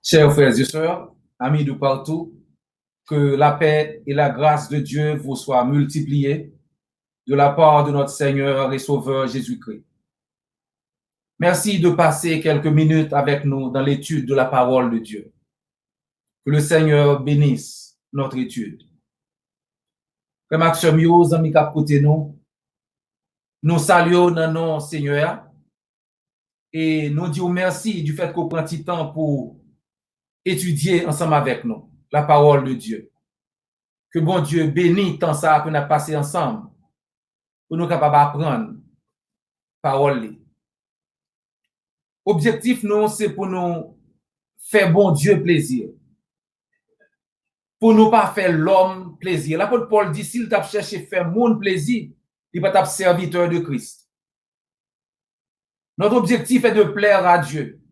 Chers frères et sœurs, amis de partout, que la paix et la grâce de Dieu vous soient multipliées de la part de notre Seigneur et Sauveur Jésus-Christ. Merci de passer quelques minutes avec nous dans l'étude de la parole de Dieu. Que le Seigneur bénisse notre étude. Frère Maxime, amis qui côté nous saluons dans nom Seigneur et nous disons merci du fait qu'on prend du temps pour étudier ensemble avec nous la parole de Dieu. Que bon Dieu bénisse tant ça qu'on a passé ensemble pour nous capables d'apprendre parole. Objectif nous c'est pour nous faire bon Dieu plaisir. Pour nous pas faire l'homme plaisir. L'apôtre Paul dit s'il t'a cherché faire mon plaisir, il va être serviteur de Christ. Notre objectif est de plaire à Dieu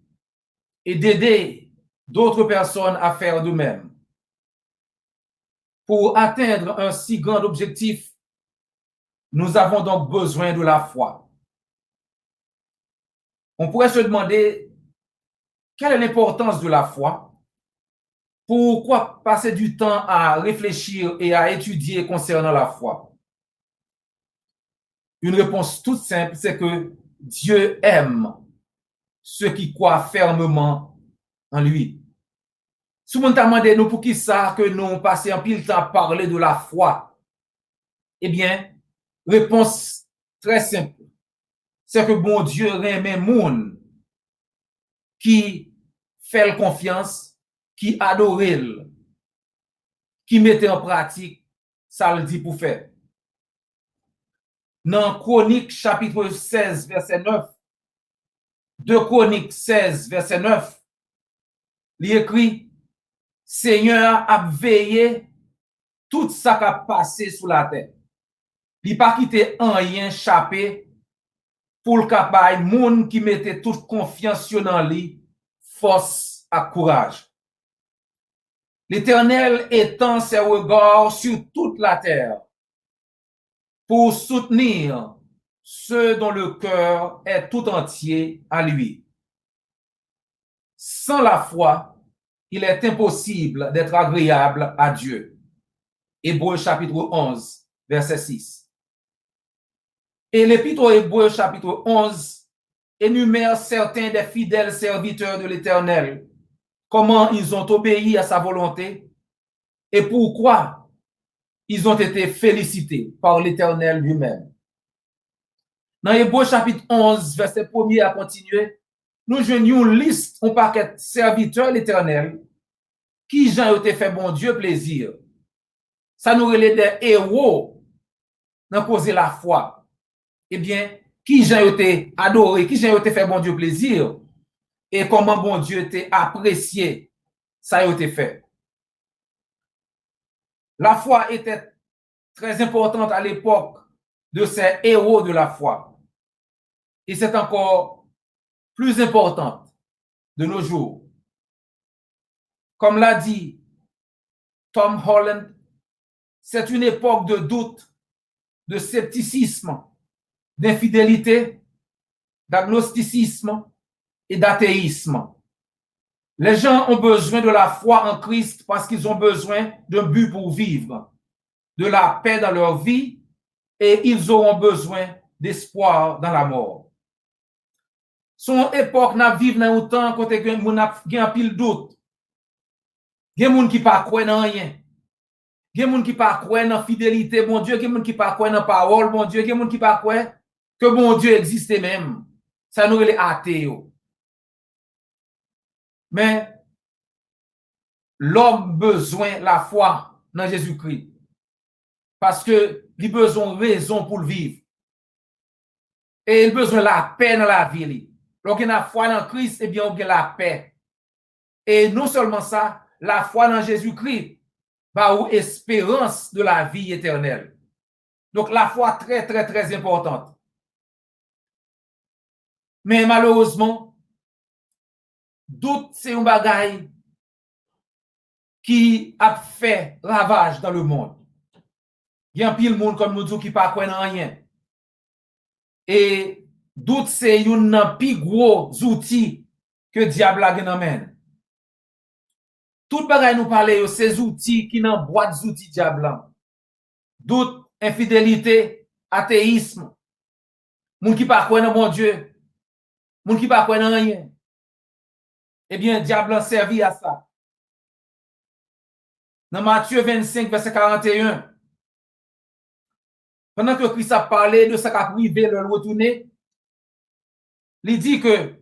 et d'aider d'autres personnes à faire de même. Pour atteindre un si grand objectif, nous avons donc besoin de la foi. On pourrait se demander quelle est l'importance de la foi? Pourquoi passer du temps à réfléchir et à étudier concernant la foi? Une réponse toute simple, c'est que Dieu aime ceux qui croient fermement en lui. Si vous me demandez nous pour qui ça que nous passons un pile temps à parler de la foi, eh bien, réponse très simple, c'est que bon Dieu aime monde qui fait confiance, qui adore, qui mette en pratique ça le dit pour faire. Dans Chronique chapitre 16 verset 9, 2 Chroniques 16 verset 9, il écrit Seigneur a veillé tout ça qui a passé sous la terre. Il pas quitté un rien échappé pour le capable monde qui mettait toute confiance dans lui, force à courage. L'Éternel étend ses regards sur toute la terre pour soutenir ceux dont le cœur est tout entier à lui. Sans la foi, il est impossible d'être agréable à Dieu. Hébreux chapitre 11, verset 6. Et l'Épître aux Hébreux chapitre 11 énumère certains des fidèles serviteurs de l'Éternel, comment ils ont obéi à sa volonté et pourquoi ils ont été félicités par l'Éternel lui-même. Dans Hébreux chapitre 11, verset 1er à continuer, nous joignons une liste, un paquet de serviteurs de l'Éternel qui ont été fait bon Dieu plaisir. Ça nous relève des héros dans causer la foi. Eh bien, qui ont été adorés, qui ont été fait bon Dieu plaisir et comment bon Dieu était apprécié, ça a été fait. La foi était très importante à l'époque de ces héros de la foi. Et c'est encore plus importante de nos jours. Comme l'a dit Tom Holland, c'est une époque de doute, de scepticisme, d'infidélité, d'agnosticisme et d'athéisme. Les gens ont besoin de la foi en Christ parce qu'ils ont besoin d'un but pour vivre, de la paix dans leur vie et ils auront besoin d'espoir dans la mort. Son époque n'a vivre dans autant côté que moun a gen pile doute. Gen moun qui pas croire dans rien. Gen moun qui pas croire dans fidélité bon Dieu, gen moun qui pas croire dans parole bon Dieu, gen moun qui pas croire que bon Dieu existe même. Ça nous les athées. Mais l'homme besoin la foi dans Jésus-Christ parce que il besoin raison pour le vivre. Et il besoin la paix dans la vie. Lorsqu'on a foi dans Christ, eh bien, on a la paix. Et non seulement ça, la foi dans Jésus-Christ va ou espérance de la vie éternelle. Donc, la foi très, très, très importante. Mais malheureusement, doute, c'est un bagage qui a fait ravage dans le monde. Il y a un pile monde comme nous disons qui ne pas croire dans rien. Et doute, c'est un plus gros outil que diable a gagné. Tout bagay nous parler, ces outils qui n'en boîte outils diable. Doute, infidélité, athéisme, moun qui pas croire dans mon Dieu, moun qui pas croire dans rien. Eh bien, diable a servi à ça. Dans Matthieu 25, verset 41, pendant que Christ a parlé de ça qu'a privé le retourner, il dit que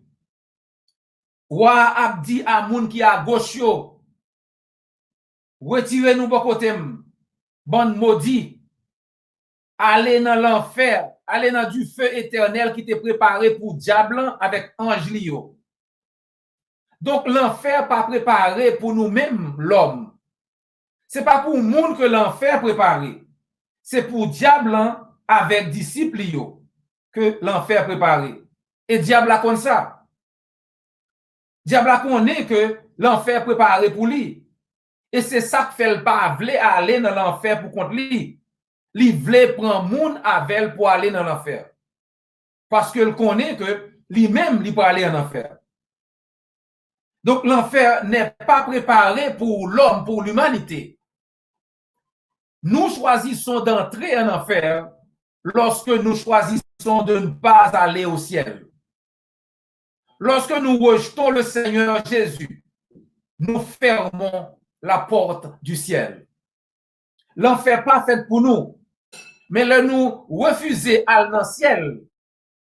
roi a dit à moun qui à gauche yo, retirez-nous bon côté, bon maudit, allez dans l'enfer, allez dans du feu éternel qui t'est préparé pour diable avec ange lio. Donc l'enfer pas préparé pour nous-mêmes l'homme. C'est pas pour monde que l'enfer préparé. C'est pour diable avec disciples que l'enfer préparé. Et diable a comme ça. Diable a connaît que l'enfer préparé pour lui. Et c'est ça que fait le pas vle aller dans l'enfer pour contre lui. Il vle prendre monde avec pour aller dans l'enfer. Parce qu'il connaît que lui-même il peut aller en enfer. Donc l'enfer n'est pas préparé pour l'homme, pour l'humanité. Nous choisissons d'entrer en enfer lorsque nous choisissons de ne pas aller au ciel. Lorsque nous rejetons le Seigneur Jésus, nous fermons la porte du ciel. L'enfer pas fait pour nous, mais le nous refuser aller dans le ciel,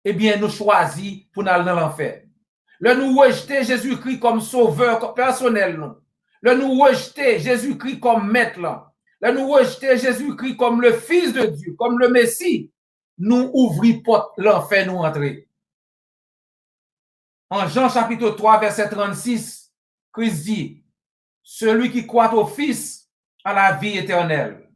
eh bien nous choisissons pour aller dans l'enfer. Le nous rejeter Jésus-Christ comme sauveur personnel, le nous rejeter Jésus-Christ comme maître, le nous rejeter Jésus-Christ comme le Fils de Dieu, comme le Messie, nous ouvrons porte l'enfer, nous entrer. En Jean chapitre 3, verset 36, Christ dit, celui qui croit au Fils a la vie éternelle.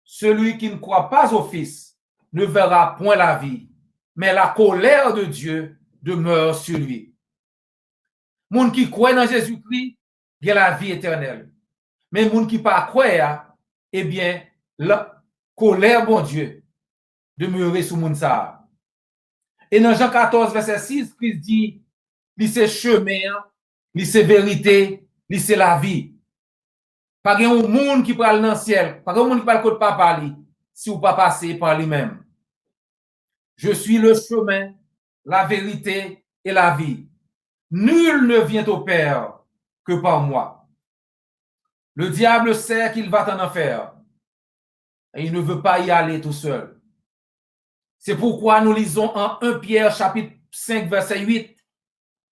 Celui qui ne croit pas au Fils ne verra point la vie, mais la colère de Dieu demeure sur lui. Moun qui croit dans Jésus-Christ, il a la vie éternelle. Mais moun qui pas croit, eh bien, la colère, bon Dieu, demeurer sous moun ça. Et dans Jean 14, verset 6, Christ dit, li c'est chemin, li c'est vérité, li c'est la vie. Pas gen un monde qui parle dans le ciel, pas gen un monde qui parle côté papa li, si ou pas passer par lui-même. Je suis le chemin, la vérité et la vie. Nul ne vient au Père que par moi. Le diable sait qu'il va en enfer et il ne veut pas y aller tout seul. C'est pourquoi nous lisons en 1 Pierre chapitre 5 verset 8,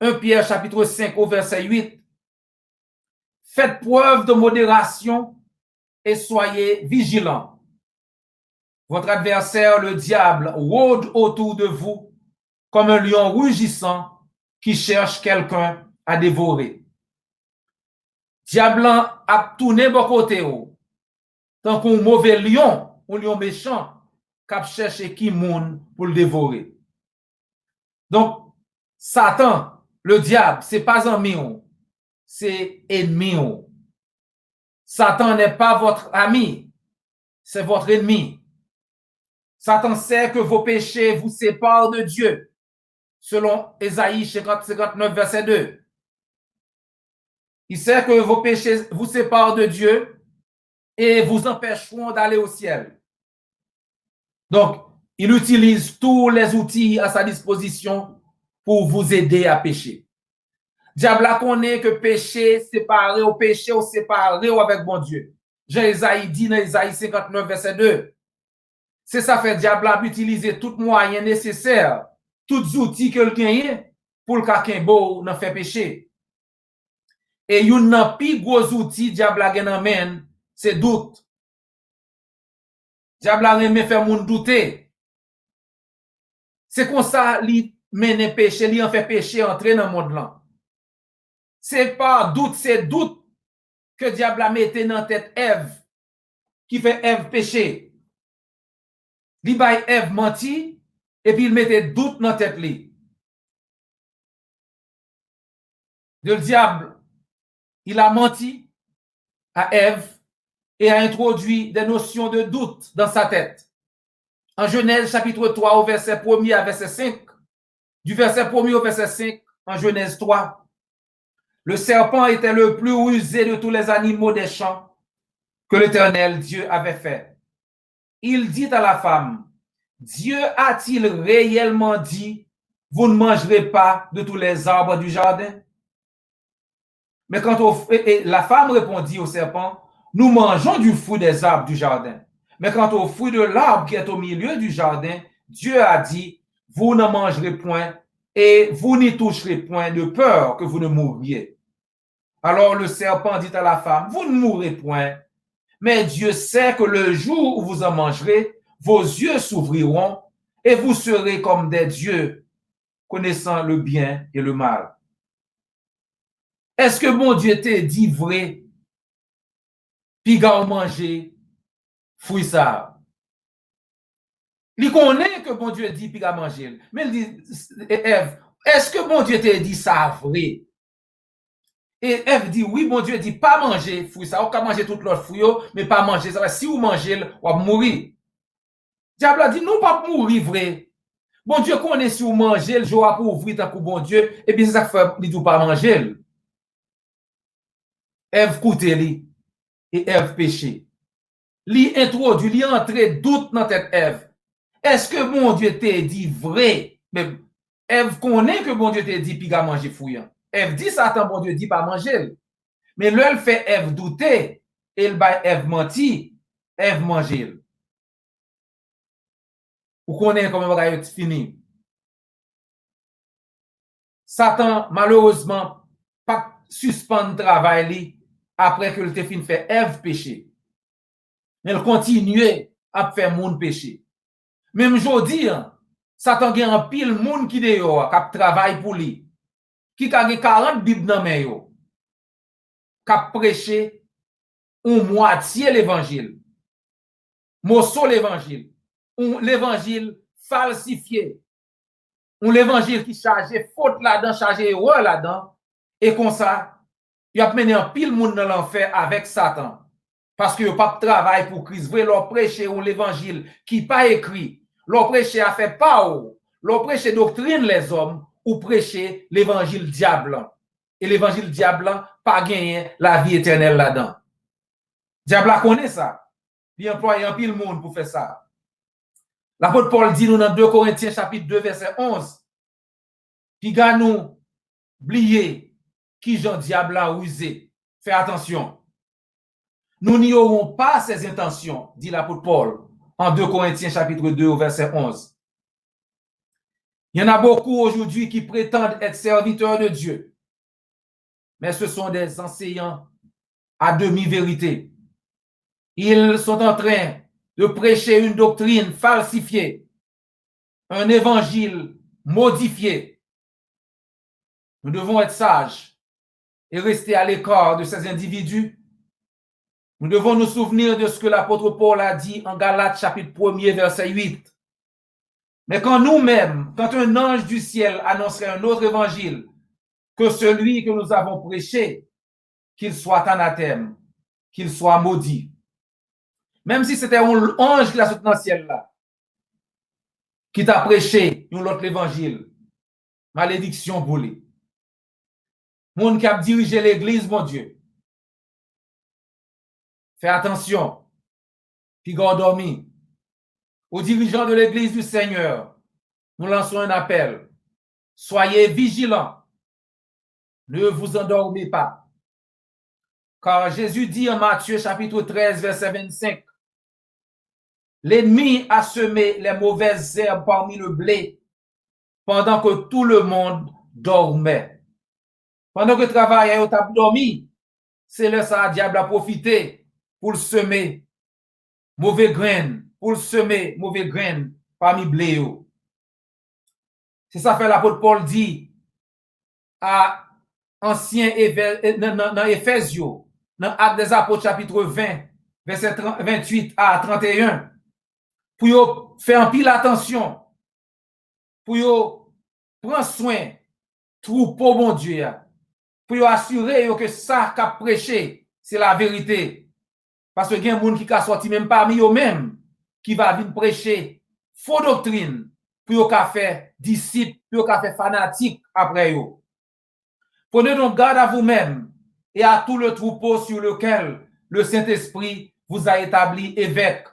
1 Pierre chapitre 5 au verset 8. Faites preuve de modération et soyez vigilants. Votre adversaire, le diable, rôde autour de vous comme un lion rugissant qui cherche quelqu'un à dévorer. Diable a tourné bon côté tant qu'un mauvais lion, un lion méchant, qui cherche qui moun pour le dévorer. Donc, Satan, le diable, c'est pas ennemi, c'est ennemi. Satan n'est pas votre ami, c'est votre ennemi. Satan sait que vos péchés vous séparent de Dieu, selon Ésaïe 59, verset 2. Il sait que vos péchés vous séparent de Dieu et vous empêcheront d'aller au ciel. Donc, il utilise tous les outils à sa disposition pour vous aider à pécher. Diable a connaît que péché, séparé au péché ou séparé avec bon Dieu. Jean-Esaïe dit dans Ésaïe 59, verset 2. C'est ça fait diable a utiliser tout moyen nécessaire, tous outils que le gagne pour le kakembo n'a fait péché. Et yon nan pi gros outil diable a gen amène, c'est doute. Diable a remet faire moun douter. C'est comme ça li mène péché, li en fait péché entrer dans le monde là. C'est pas doute, c'est doute que diable a mette dans tête Ève qui fait Ève péché. Li bay Ève menti et puis il mette doute dans tête li. Le diable, il a menti à Ève et a introduit des notions de doute dans sa tête. En Genèse chapitre 3 au verset 1er à verset 5, du verset 1er au verset 5 en Genèse 3, Le serpent était le plus rusé de tous les animaux des champs que l'Éternel Dieu avait fait. Il dit à la femme, Dieu a-t-il réellement dit, vous ne mangerez pas de tous les arbres du jardin? Mais la femme répondit au serpent, nous mangeons du fruit des arbres du jardin. Mais quant au fruit de l'arbre qui est au milieu du jardin, Dieu a dit, vous ne mangerez point et vous n'y toucherez point de peur que vous ne mouriez. Alors le serpent dit à la femme, vous ne mourrez point, mais Dieu sait que le jour où vous en mangerez, vos yeux s'ouvriront et vous serez comme des dieux, connaissant le bien et le mal. Est-ce que mon Dieu t'a dit vrai, puis gars manger fruit ça? Il connaît que bon Dieu dit puis gars manger. Mais il dit, Ève, est-ce que bon Dieu t'a dit ça vrai? Et Ève dit, oui, bon Dieu dit, pas manger fruit ça, ou pas manger tout l'autre fruit, mais pas manger ça. Si vous mangez, vous allez mourir. Diable a dit, non, pas mourir vrai. Bon Dieu connaît si vous mangez, le jour pour ouvrir tant que bon Dieu, et puis c'est ça que fait, il dit pas manger. Ève coûté li, et Ève péché. Li introduit, li entré doute dans tête Ève. Est-ce que bon Dieu t'a dit vrai? Mais Ève connaît que bon Dieu t'a dit, puis gars manger fouillant. Ève dit, Satan, bon Dieu dit pas manger. Mais là, elle fait Ève douter, et elle va Ève menti, Ève manger. Vous connaissez comment va être fini. Satan, malheureusement, pas suspend le travail après que le te fin fait Ève péché. Mais il continue à faire moun péché. Même aujourd'hui, Satan gen un pile moun qui dehors, qui travaille pour lui, qui a 40 Bibles dans main yo, qui prêché une moitié l'évangile. Morceau l'évangile. L'évangile falsifié. Un l'évangile qui charge faute là-dedans, charge erreur là-dedans. Et comme ça, il a mené un pile monde dans l'enfer avec Satan. Parce que il pas de travail pour Christ. Vrai, leur prêcher l'évangile qui pas écrit. Leur prêcher a fait pas ou. Leur prêcher doctrine les hommes ou prêcher l'évangile diable. Et l'évangile diable pas gagné la vie éternelle là-dedans. Diable connaît ça. Il emploie un pile monde pour faire ça. L'apôtre Paul dit nous dans 2 Corinthiens chapitre 2 verset 11. Qui gagne nous oublier qui Jean diable a usé. Fais attention. Nous n'y aurons pas ces intentions, dit l'apôtre Paul en 2 Corinthiens chapitre 2 verset 11. Il y en a beaucoup aujourd'hui qui prétendent être serviteurs de Dieu, mais ce sont des enseignants à demi-vérité. Ils sont en train de prêcher une doctrine falsifiée, un évangile modifié. Nous devons être sages et rester à l'écart de ces individus. Nous devons nous souvenir de ce que l'apôtre Paul a dit en Galates chapitre 1er verset 8. Mais quand nous-mêmes, quand un ange du ciel annoncerait un autre évangile que celui que nous avons prêché, qu'il soit anathème, qu'il soit maudit. Même si c'était un ange qui l'a sauté dans le ciel là, qui t'a prêché un autre évangile, malédiction pour lui. Monde qui a dirigé l'église, mon Dieu. Fais attention. Puis dormi. Aux dirigeants de l'église du Seigneur, nous lançons un appel. Soyez vigilants. Ne vous endormez pas. Car Jésus dit en Matthieu chapitre 13, verset 25, l'ennemi a semé les mauvaises herbes parmi le blé pendant que tout le monde dormait. Pendant que le travail a dormi, c'est là ça, le diable a profité pour semer mauvais graines, pour semer mauvais graines parmi le blé. C'est ça que l'apôtre Paul dit à ancien dans Éphésiens, dans Actes des Apôtres chapitre 20, verset 28 à 31, pour faire un pile attention, pour prendre soin, troupeau bon Dieu, pour assurer que ça qu'a prêché, c'est la vérité. Parce que il y a des gens qui sont sortis même parmi eux-mêmes, qui va venir prêcher faux doctrine, pour faire disciples, pour faire fanatiques après eux. Prenez donc garde à vous-même et à tout le troupeau sur lequel le Saint-Esprit vous a établi évêque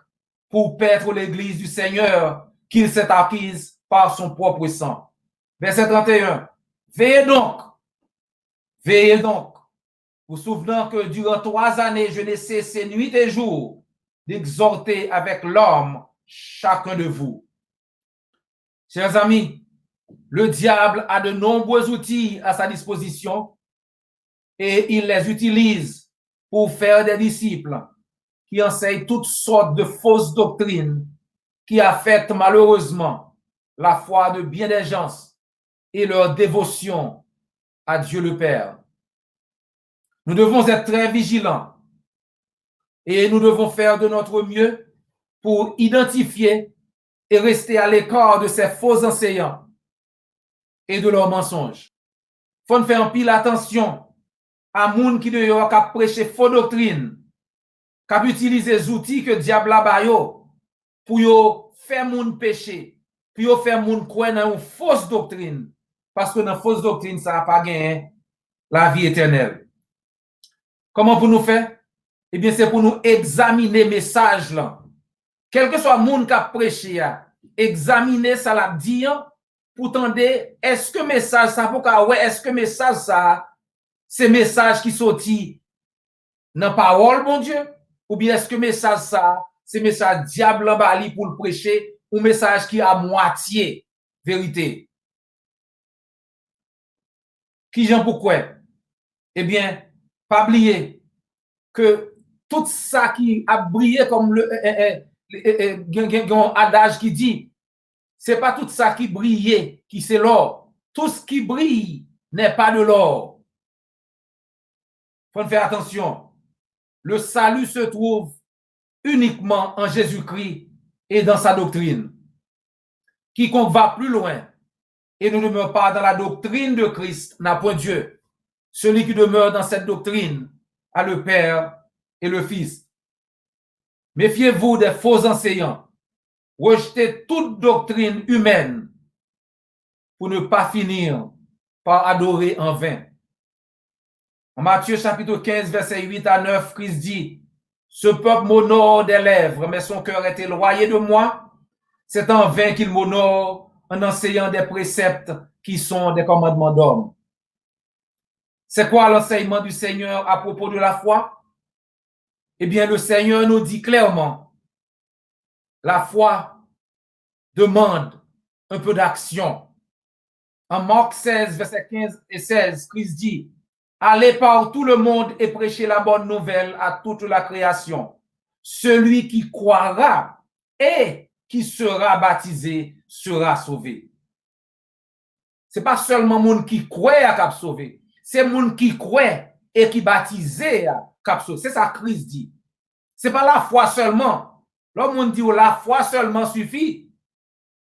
pour paître l'Église du Seigneur qu'il s'est acquise par son propre sang. Verset 31. Veillez donc, vous souvenant que durant 3 années, je n'ai cessé nuit et jour d'exhorter avec l'homme chacun de vous. Chers amis, le diable a de nombreux outils à sa disposition et il les utilise pour faire des disciples qui enseignent toutes sortes de fausses doctrines qui affectent malheureusement la foi de bien des gens et leur dévotion à Dieu le Père. Nous devons être très vigilants et nous devons faire de notre mieux pour identifier et rester à l'écart de ces faux enseignants et de leurs mensonges. Il faut faire pile attention à moun qui dehors qui prêcher faux doctrine, qui utilise les outils que diable a bayo pour yo faire moun péché, pour yo faire moun croire dans une fausse doctrine parce que dans fausse doctrine ça n'a pas gagné la vie éternelle. Comment pour nous faire? Eh bien, c'est pour nous examiner le message là. Quel que soit le monde qui a prêché, examiner ça l'a dit pour tendre, est-ce que message ça pour ouais, est-ce que message ça c'est message qui sorti dans parole bon Dieu ou bien est-ce que message ça c'est message diable en bali pour le prêcher ou message qui a moitié vérité. Qui j'en pourquoi? Eh bien, pas oublier que tout ça qui a brillé comme le adage qui dit, c'est pas tout ça qui brillait qui c'est l'or. Tout ce qui brille n'est pas de l'or. Faut faire attention. Le salut se trouve uniquement en Jésus-Christ et dans sa doctrine. Quiconque va plus loin et ne demeure pas dans la doctrine de Christ n'a point Dieu. Celui qui demeure dans cette doctrine a le Père et le Fils. Méfiez-vous des faux enseignants. Rejetez toute doctrine humaine pour ne pas finir par adorer en vain. En Matthieu chapitre 15, verset 8 à 9, Christ dit, « Ce peuple m'honore des lèvres, mais son cœur est éloigné de moi. C'est en vain qu'il m'honore en enseignant des préceptes qui sont des commandements d'hommes. » C'est quoi l'enseignement du Seigneur à propos de la foi? Eh bien, le Seigneur nous dit clairement, la foi demande un peu d'action. En Marc 16, verset 15 et 16, Christ dit, « Allez par tout le monde et prêchez la bonne nouvelle à toute la création. Celui qui croira et qui sera baptisé sera sauvé. » Ce n'est pas seulement monde qui croit à cap sauvé. C'est monde qui croit et qui baptisé à cap sauvé. C'est ça que Christ dit. Ce n'est pas la foi seulement. L'homme monde dit la foi seulement suffit.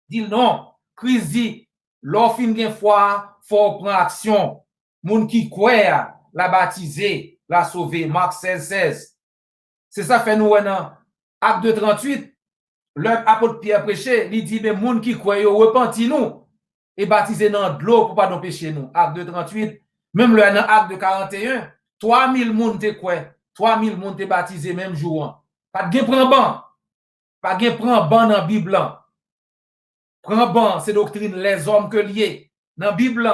Dit non. Christ dit, l'offre une foi, faut prendre action. Monde qui croit la baptisé, la sauvé. Marc 16, 16. C'est ça fait nous dans Acte 2, 38. L'apôtre Pierre prêchait, il dit, mais monde qui croit, repenti nous et baptisé dans de l'eau pour pas nous pécher nous. Acte 2, 38. Même le dans Acte 2, 41, 3000 monde te croit, 3000 monde te baptisé même jour. Pas de prend ban. Pas de prend ban dans la Bible. Prend ban, c'est doctrine les hommes que liés. Dans la Bible,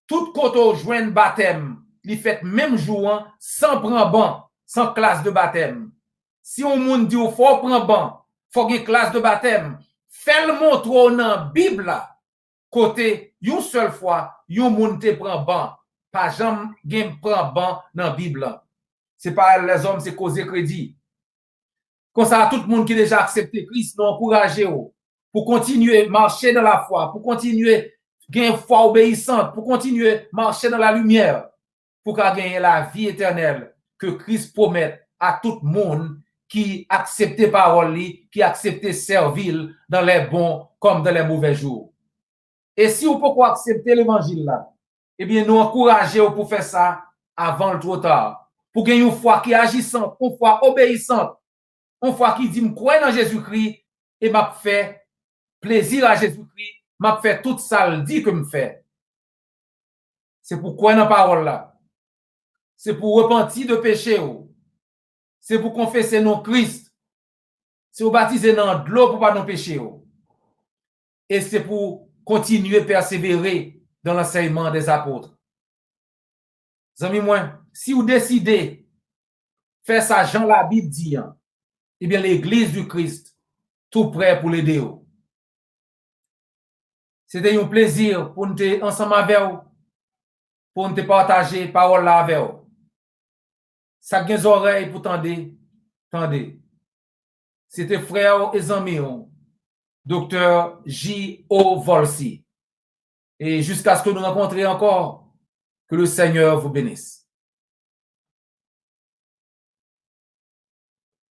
tout côté joint baptême, il fait même jour sans prendre ban, sans classe de baptême. Si on monde dit qu'il faut prendre ban, faut une classe de baptême, fais le montre dans la Bible côté une seule fois, yon monde te prend ban, pas jamais gen prend ban dans la Bible. C'est pas les hommes, c'est causer crédit. Comme ça, tout le monde qui déjà accepté Christ, nous encourager pour continuer à marcher dans la foi, pour continuer à gagner une foi obéissante, pour continuer à marcher dans la lumière, pour gagner la vie éternelle que Christ promet à tout le monde qui accepte parole, qui accepte servir dans les bons comme dans les mauvais jours. Et si vous pouvez accepter l'évangile là, eh bien, nous encourageons pour faire ça avant le trop tard. Pour gagner une foi qui est agissante, une foi obéissante, une foi qui dit, je crois dans Jésus-Christ et m'a fait plaisir à Jésus-Christ, m'a fait tout ça, le dit que me fait. c'est pour croire dans la parole là. C'est pour repentir de péché. C'est pour confesser non Christ. C'est pour baptiser dans de l'eau pour pas non péché. Et c'est pour continuer à persévérer dans l'enseignement des apôtres. Amis moi, si vous décidez faire ça, Jean la Bible dit, eh bien l'église du Christ, tout prêt pour l'aider. C'était un plaisir pour nous être ensemble avec vous, pour nous partager parole là avec vous. Ça a des oreilles pour tendre, tendez. C'était frère et ami, docteur J.O. Volsi. Et jusqu'à ce que nous rencontrions encore, que le Seigneur vous bénisse.